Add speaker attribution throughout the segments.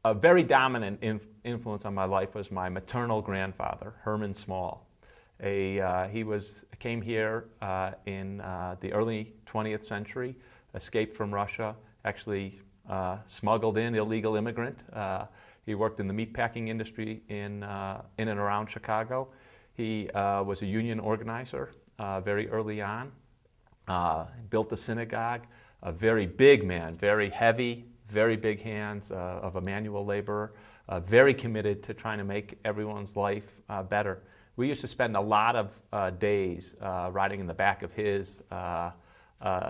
Speaker 1: a very dominant influence on my life was my maternal grandfather, Herman Small. He came here in the early 20th century, escaped from Russia, actually smuggled in, illegal immigrant. He worked in the meatpacking industry in and around Chicago. He was a union organizer very early on, built a synagogue, a very big man, very heavy, very big hands, of a manual laborer, very committed to trying to make everyone's life better. We used to spend a lot of days riding in the back of his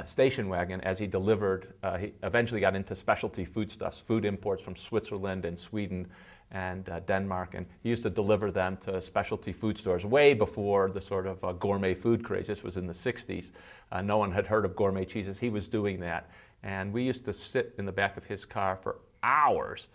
Speaker 1: station wagon as he delivered. He eventually got into specialty foodstuffs, food imports from Switzerland and Sweden and Denmark, and he used to deliver them to specialty food stores way before the sort of gourmet food craze. This was in the 60s. No one had heard of gourmet cheeses. He was doing that, and we used to sit in the back of his car for hours,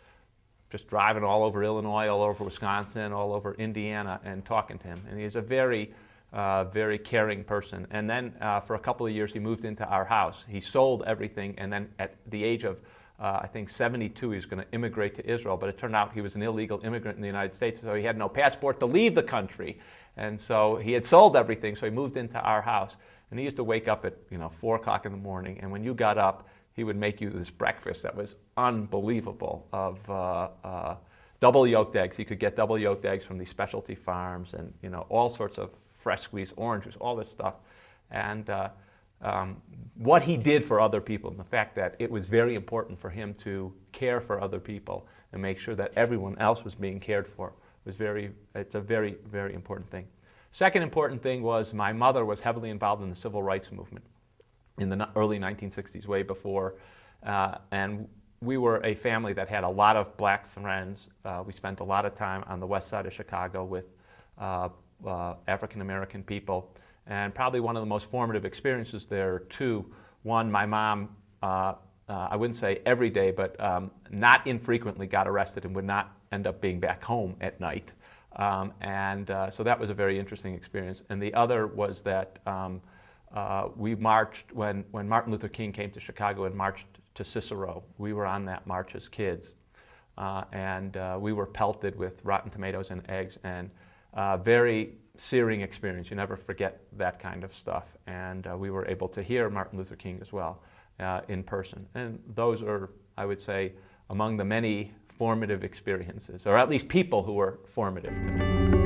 Speaker 1: just driving all over Illinois, all over Wisconsin, all over Indiana, and talking to him. And he's a very very caring person. And then for a couple of years he moved into our house. He sold everything, and then at the age of I think 72 he was going to immigrate to Israel, but it turned out he was an illegal immigrant in the United States, so he had no passport to leave the country. And so he had sold everything, so he moved into our house. And he used to wake up at 4 o'clock in the morning, and when you got up he would make you this breakfast that was unbelievable of double yolked eggs. He could get double yolked eggs from these specialty farms, and all sorts of fresh squeezed oranges, all this stuff. And what he did for other people, and the fact that it was very important for him to care for other people and make sure that everyone else was being cared for, it's a very, very important thing. Second important thing was my mother was heavily involved in the civil rights movement in the early 1960s, way before, and we were a family that had a lot of black friends. We spent a lot of time on the west side of Chicago with African American people, and probably one of the most formative experiences there too. One, my mom, I wouldn't say every day, but not infrequently got arrested and would not end up being back home at night. So that was a very interesting experience. And the other was that we marched, when Martin Luther King came to Chicago and marched to Cicero, we were on that march as kids. And we were pelted with rotten tomatoes and eggs, and very searing experience. You never forget that kind of stuff. And we were able to hear Martin Luther King as well in person. And those are, I would say, among the many formative experiences, or at least people who were formative to me.